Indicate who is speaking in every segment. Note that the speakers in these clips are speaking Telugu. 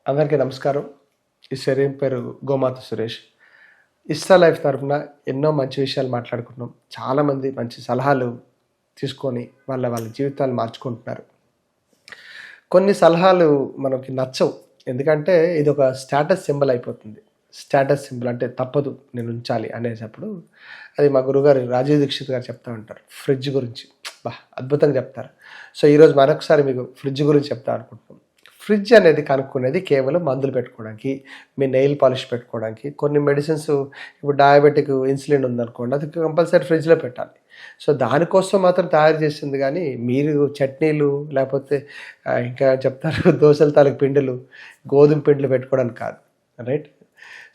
Speaker 1: అందరికీ నమస్కారం. ఈ శరీరం పేరు గోమాత సురేష్. ఇస్తా లైఫ్ తరపున ఎన్నో మంచి విషయాలు మాట్లాడుకుంటున్నాం. చాలామంది మంచి సలహాలు తీసుకొని వాళ్ళ జీవితాలు మార్చుకుంటున్నారు. కొన్ని సలహాలు మనకి నచ్చవు. ఎందుకంటే ఇదొక స్టేటస్ సింబల్ అయిపోతుంది. స్టేటస్ సింబల్ అంటే తప్పదు నేను ఉంచాలి అనేటప్పుడు అది మా గురువుగారు రాజీవ్ దీక్షిత్ గారు చెప్తా ఉంటారు. ఫ్రిడ్జ్ గురించి అద్భుతంగా చెప్తారు. సో ఈరోజు మరొకసారి మీకు ఫ్రిడ్జ్ గురించి చెప్తా అనుకుంటున్నాం. ఫ్రిడ్జ్ అనేది కనుక్కునేది కేవలం మందులు పెట్టుకోవడానికి, మీ నెయిల్ పాలిష్ పెట్టుకోవడానికి, కొన్ని మెడిసిన్స్ ఇప్పుడు డయాబెటిక్ ఇన్సులిన్ ఉందనుకోండి, అది కంపల్సరీ ఫ్రిడ్జ్లో పెట్టాలి. సో దానికోసం మాత్రం తయారు చేసింది. కానీ మీరు చట్నీలు లేకపోతే ఇంకా చెప్తారు దోశల తాలూకు పిండిలు, గోధుమ పిండిలు పెట్టుకోవడానికి కాదు, రైట్?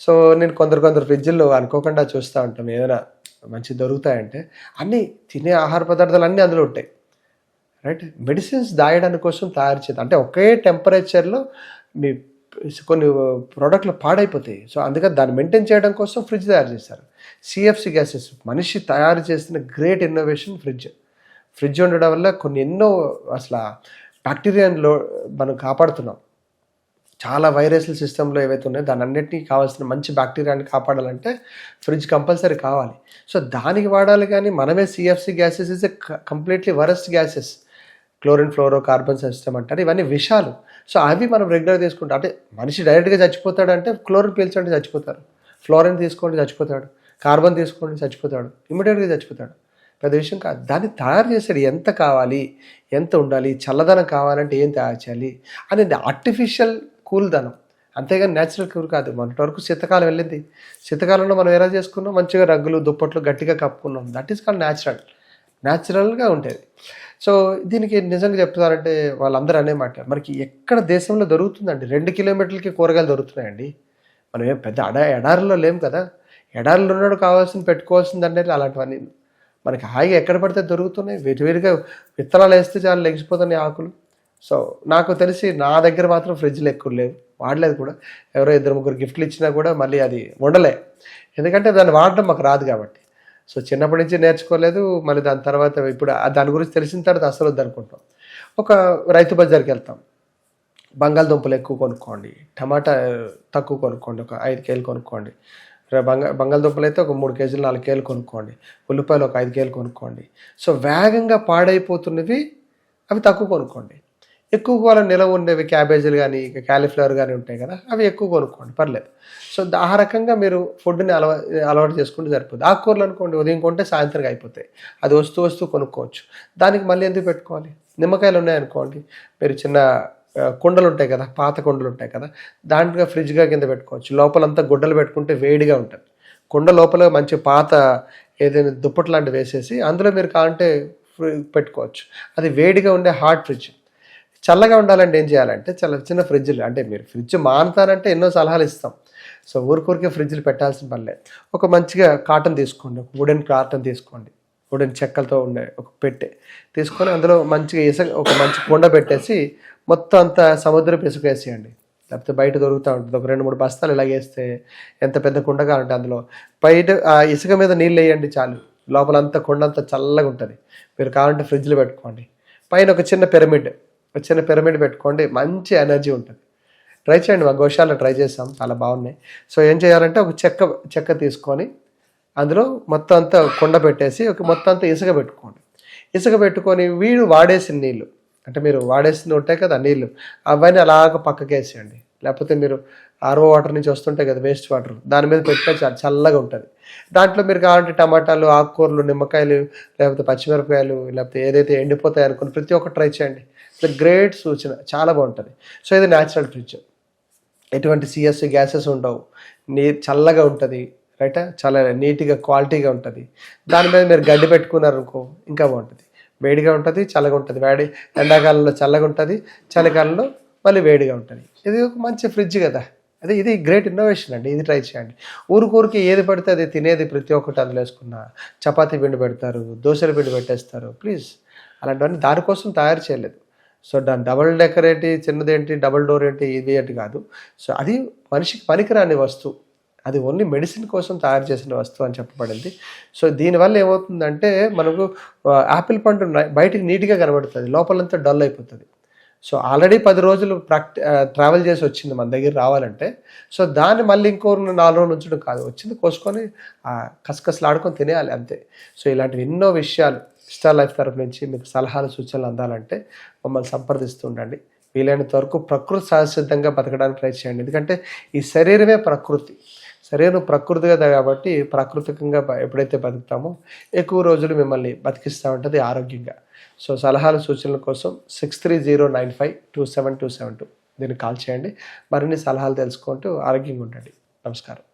Speaker 1: సో నేను కొందరు ఫ్రిడ్జ్లో అనుకోకుండా చూస్తూ ఉంటాం. ఏదైనా మంచి దొరుకుతాయంటే అన్నీ తినే ఆహార పదార్థాలు అన్నీ అందులో ఉంటాయి, రైట్? మెడిసిన్స్ దాయడానికి కోసం తయారు చేద్దాం అంటే ఒకే టెంపరేచర్లో మీ కొన్ని ప్రోడక్ట్లు పాడైపోతాయి. సో అందుకని దాన్ని మెయింటైన్ చేయడం కోసం ఫ్రిడ్జ్ తయారు చేశారు. సిఎఫ్సి గ్యాసెస్ మనిషి తయారు చేసిన గ్రేట్ ఇన్నోవేషన్ ఫ్రిడ్జ్. ఫ్రిడ్జ్ ఉండడం వల్ల కొన్ని ఎన్నో అసలు బ్యాక్టీరియాలో మనం కాపాడుతున్నాం. చాలా వైరస్ల సిస్టంలో ఏవైతే ఉన్నాయో దాని అన్నిటికీ కావాల్సిన మంచి బ్యాక్టీరియాని కాపాడాలంటే ఫ్రిడ్జ్ కంపల్సరీ కావాలి. సో దానికి వాడాలి. కానీ మనమే CFC gases is a completely worst gases. Chlorine ఫ్లోరో carbon system అంటారు, ఇవన్నీ విషాలు. సో అవి మనం రెగ్యులర్ తీసుకుంటాం. అంటే మనిషి డైరెక్ట్గా చచ్చిపోతాడంటే క్లోరిన్ పీల్చండి చచ్చిపోతారు, ఫ్లోరిన్ తీసుకోండి చచ్చిపోతాడు, కార్బన్ తీసుకోండి చచ్చిపోతాడు, ఇమీడియట్గా చచ్చిపోతాడు. పెద్ద విషయం కాదు. దాన్ని తయారు చేసాడు. ఎంత కావాలి, ఎంత ఉండాలి, చల్లదనం కావాలంటే ఏం తయారు చేయాలి అనేది ఆర్టిఫిషియల్ కూల్దనం, అంతేగాని న్యాచురల్ కూల్ కాదు. మొన్నటి వరకు శీతకాలం వెళ్ళింది. శీతకాలంలో మనం ఎలా చేసుకున్నాం, మంచిగా రగ్గులు దుప్పట్లు గట్టిగా కప్పుకున్నాం. దట్ ఈస్ కాల్డ్ న్యాచురల్గా ఉండేది. సో దీనికి నిజంగా చెప్తున్నారంటే వాళ్ళందరూ అనే మాట, మనకి ఎక్కడ దేశంలో దొరుకుతుందండి? 2 కిలోమీటర్లకి కూరగాయలు దొరుకుతున్నాయండి. మనం ఏం పెద్ద ఎడారిలో లేము కదా. ఎడారిలో ఉన్నాడు కావాల్సింది పెట్టుకోవాల్సింది అంటే అలాంటివన్నీ మనకి హాయిగా ఎక్కడ పడితే దొరుకుతున్నాయి. వేరువేరుగా విత్తనాలు వేస్తే చాలా లెగిసిపోతున్నాయి ఆకులు. సో నాకు తెలిసి నా దగ్గర మాత్రం ఫ్రిడ్జ్లు ఎక్కువ లేవు, వాడలేదు కూడా. ఎవరో 2-3 గిఫ్ట్లు ఇచ్చినా కూడా మళ్ళీ అది ఉండలే, ఎందుకంటే దాన్ని వాడడం మాకు రాదు కాబట్టి. సో చిన్నప్పటి నుంచి నేర్చుకోలేదు. మళ్ళీ దాని తర్వాత ఇప్పుడు దాని గురించి తెలిసిన తర్వాత అసలు వద్దనుకుంటాం. ఒక రైతు బజార్కి వెళ్తాం, బంగాళదుంపలు ఎక్కువ కొనుక్కోండి, టమాటా తక్కువ కొనుక్కోండి, ఒక 5 కేజీలు కొనుక్కోండి. బంగాళదుంపలు అయితే ఒక 3 కేజీలు 4 కేజీలు కొనుక్కోండి. ఉల్లిపాయలు ఒక 5 కేజీలు కొనుక్కోండి. సో వేగంగా పాడైపోతున్నవి అవి తక్కువ కొనుక్కోండి. ఎక్కువ కాలం నిలవ ఉండేవి క్యాబేజీలు కానీ క్యాలీఫ్లవర్ కానీ ఉంటాయి కదా, అవి ఎక్కువ కొనుక్కోండి, పర్లేదు. సో ఆ రకంగా మీరు ఫుడ్ని అలవాటు చేసుకుంటే సరిపోతుంది. ఆకుకూరలు అనుకోండి, ఉదయం కొంటే సాయంత్రం అయిపోతాయి. అది వస్తూ కొనుక్కోవచ్చు. దానికి మళ్ళీ ఎందుకు పెట్టుకోవాలి? నిమ్మకాయలు ఉన్నాయనుకోండి, మీరు చిన్న కుండలు ఉంటాయి కదా, పాత కుండలు ఉంటాయి కదా, దాంట్లో ఫ్రిడ్జ్గా కింద పెట్టుకోవచ్చు. లోపలంతా గుడ్డలు పెట్టుకుంటే వేడిగా ఉంటుంది. కుండ లోపల మంచి పాత ఏదైనా దుప్పటి లాంటివి వేసేసి అందులో మీరు కావాలంటే పెట్టుకోవచ్చు. అది వేడిగా ఉండే హాట్ ఫ్రిడ్జ్. చల్లగా ఉండాలంటే ఏం చేయాలంటే చిన్న ఫ్రిడ్జ్లు, అంటే మీరు ఫ్రిడ్జ్ మానుతారంటే ఎన్నో సలహాలు ఇస్తాం. సో ఊరికే ఫ్రిడ్జ్లు పెట్టాల్సిన పనిలే. ఒక మంచిగా కాటన్ తీసుకోండి, ఒక వుడెన్ కాటన్ తీసుకోండి, వుడెన్ చెక్కలతో ఉండే ఒక పెట్టె తీసుకొని అందులో మంచిగా ఒక మంచి కుండ పెట్టేసి మొత్తం అంతా సముద్రపు ఇసుక వేసేయండి. లేకపోతే బయట దొరుకుతూ ఉంటుంది, ఒక 2-3 బస్తాలు ఇలాగేస్తే ఎంత పెద్ద కుండ కావాలంటే అందులో బయట ఆ ఇసుక మీద నీళ్ళు వేయండి చాలు. లోపలంతా కుండ అంతా చల్లగా ఉంటుంది. మీరు కావాలంటే ఫ్రిడ్జ్లో పెట్టుకోండి. పైన ఒక చిన్న పిరమిడ్ పెట్టుకోండి, మంచి ఎనర్జీ ఉంటుంది. ట్రై చేయండి, మా గోశాలలో ట్రై చేసాం, చాలా బాగున్నాయి. సో ఏం చేయాలంటే ఒక చెక్క తీసుకొని అందులో మొత్తం అంతా కుండ పెట్టేసి మొత్తం అంతా ఇసుక పెట్టుకోండి. ఇసుక పెట్టుకొని వీడు వాడేసిన నీళ్ళు, అంటే మీరు వాడేసిన ఉంటాయి కదా నీళ్ళు, అవన్నీ అలాగ పక్కకేసేయండి. లేకపోతే మీరు ఆర్ఓ వాటర్ నుంచి వస్తుంటాయి కదా, వేస్ట్ వాటర్, దాని మీద పెట్టినా చల్లగా ఉంటుంది. దాంట్లో మీరు కావాలంటే టమాటాలు, ఆకుకూరలు, నిమ్మకాయలు, లేకపోతే పచ్చిమిరపకాయలు, లేకపోతే ఏదైతే ఎండిపోతాయి అనుకుని ప్రతి ఒక్కటి ట్రై చేయండి. ఇది గ్రేట్ సూచన, చాలా బాగుంటుంది. సో ఇది న్యాచురల్ ఫ్రిడ్జ్. ఎటువంటి సిఎస్సి గ్యాసెస్ ఉండవు, చల్లగా ఉంటుంది, రైట్? చాలా నీట్గా క్వాలిటీగా ఉంటుంది. దాని మీద మీరు గడ్డి పెట్టుకున్నారనుకో ఇంకా బాగుంటుంది. వేడిగా ఉంటుంది, చల్లగా ఉంటుంది. ఎండాకాలంలో చల్లగా ఉంటుంది, చలికాలంలో మళ్ళీ వేడిగా ఉంటుంది. ఇది ఒక మంచి ఫ్రిడ్జ్ కదా. ఇది గ్రేట్ ఇన్నోవేషన్ అండి. ఇది ట్రై చేయండి. ఊరికి ఏది పడితే అది తినేది ప్రతి ఒక్కటి అందులో వేసుకున్న చపాతీ పిండి పెడతారు, దోశల పిండి పెట్టేస్తారు. ప్లీజ్, అలాంటివన్నీ దానికోసం తయారు చేయలేదు. సో దాని డబుల్ డెకరేటి చిన్నదేంటి, డబుల్ డోర్ ఏంటి, ఇది ఏంటి కాదు. సో అది మనిషికి పనికిరాని వస్తువు. అది ఓన్లీ మెడిసిన్ కోసం తయారు చేసిన వస్తువు అని చెప్పబడింది. సో దీనివల్ల ఏమవుతుందంటే మనకు యాపిల్ పండు బయటికి నీట్గా కనబడుతుంది, లోపలంతా డల్ అయిపోతుంది. సో ఆల్రెడీ 10 రోజులు ట్రావెల్ చేసి వచ్చింది మన దగ్గర రావాలంటే, సో దాన్ని మళ్ళీ ఇంకో 4 రోజులు ఉంచడం కాదు. వచ్చింది కోసుకొని కసకసలాడుకొని తినేయాలి అంతే. సో ఇలాంటివి ఎన్నో విషయాలు స్టార్ లైఫ్ తరపు నుంచి మీకు సలహాలు, సూచనలు అందాలంటే మమ్మల్ని సంప్రదిస్తూ ఉండండి. వీలైనంత వరకు ప్రకృతి సహజసిద్ధంగా బతకడానికి ట్రై చేయండి. ఎందుకంటే ఈ శరీరమే ప్రకృతి. శరీరం ప్రకృతిగా కాబట్టి ప్రాకృతికంగా ఎప్పుడైతే బతుకుతామో ఎక్కువ రోజులు మిమ్మల్ని బతికిస్తూ ఉంటుంది ఆరోగ్యంగా. సో సలహాలు, సూచనల కోసం 6309527272 దీనికి కాల్ చేయండి. మరిన్ని సలహాలు తెలుసుకుంటూ ఆరోగ్యంగా ఉండండి. నమస్కారం.